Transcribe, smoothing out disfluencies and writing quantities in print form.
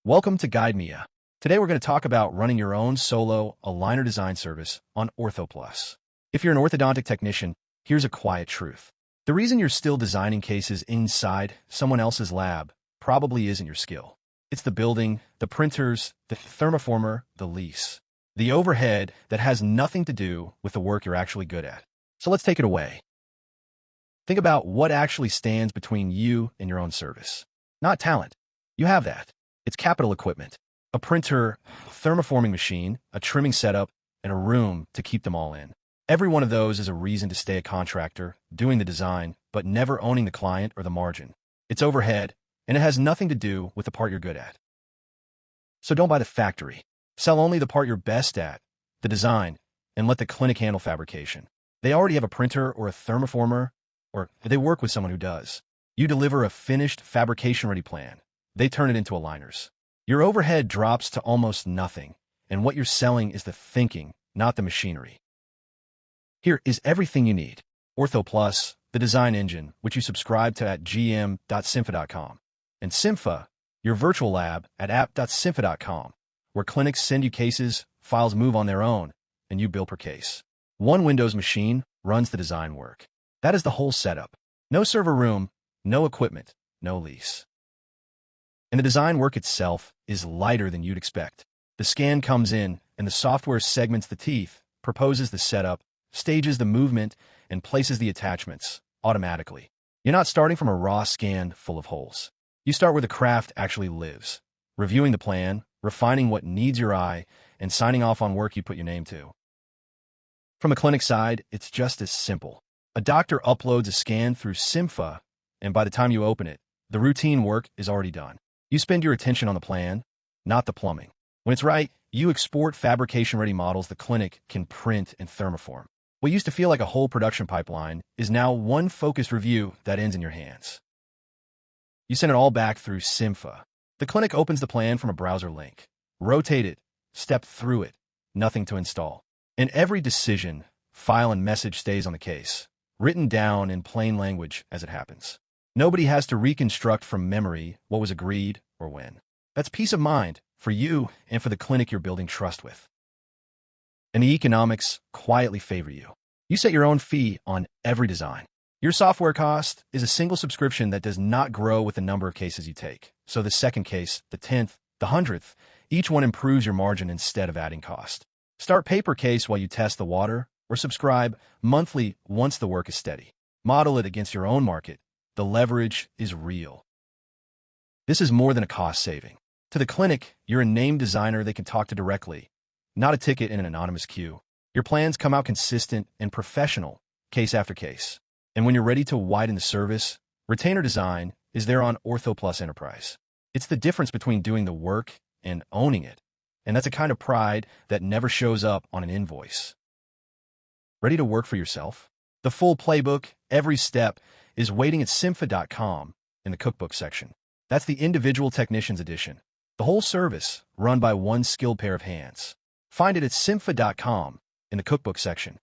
Welcome to GuideMia. Today we're going to talk about running your own solo aligner design service on OrthoPlus. If you're an orthodontic technician, here's a quiet truth. The reason you're still designing cases inside someone else's lab probably isn't your skill. It's the building, the printers, the thermoformer, the lease. The overhead that has nothing to do with the work you're actually good at. So let's take it away. Think about what actually stands between you and your own service. Not talent. You have that. It's capital equipment, a printer, thermoforming machine, a trimming setup, and a room to keep them all in. Every one of those is a reason to stay a contractor, doing the design, but never owning the client or the margin. It's overhead, and it has nothing to do with the part you're good at. So don't buy the factory. Sell only the part you're best at, the design, and let the clinic handle fabrication. They already have a printer or a thermoformer, or they work with someone who does. You deliver a finished fabrication-ready plan. They turn it into aligners. Your overhead drops to almost nothing, and what you're selling is the thinking, not the machinery. Here is everything you need. OrthoPlus, the design engine, which you subscribe to at gm.cympha.com, and cympha, your virtual lab at app.cympha.com, where clinics send you cases, files move on their own, and you bill per case. One Windows machine runs the design work. That is the whole setup. No server room, no equipment, no lease. And the design work itself is lighter than you'd expect. The scan comes in, and the software segments the teeth, proposes the setup, stages the movement, and places the attachments automatically. You're not starting from a raw scan full of holes. You start where the craft actually lives, reviewing the plan, refining what needs your eye, and signing off on work you put your name to. From a clinic side, it's just as simple. A doctor uploads a scan through cympha, and by the time you open it, the routine work is already done. You spend your attention on the plan, not the plumbing. When it's right, you export fabrication-ready models the clinic can print and thermoform. What used to feel like a whole production pipeline is now one focused review that ends in your hands. You send it all back through cympha. The clinic opens the plan from a browser link. Rotate it, step through it, nothing to install. And every decision, file, and message stays on the case, written down in plain language as it happens. Nobody has to reconstruct from memory what was agreed or when. That's peace of mind for you and for the clinic you're building trust with. And the economics quietly favor you. You set your own fee on every design. Your software cost is a single subscription that does not grow with the number of cases you take. So the second case, the 10th, the 100th, each one improves your margin instead of adding cost. Start pay per case while you test the water, or subscribe monthly once the work is steady. Model it against your own market. The leverage is real. This is more than a cost saving. To the clinic, you're a named designer they can talk to directly, not a ticket in an anonymous queue. Your plans come out consistent and professional, case after case. And when you're ready to widen the service, retainer design is there on OrthoPlus Enterprise. It's the difference between doing the work and owning it. And that's a kind of pride that never shows up on an invoice. Ready to work for yourself? The full playbook, every step, is waiting at cympha.com in the cookbook section. That's the individual technician's edition. The whole service run by one skilled pair of hands. Find it at cympha.com in the cookbook section.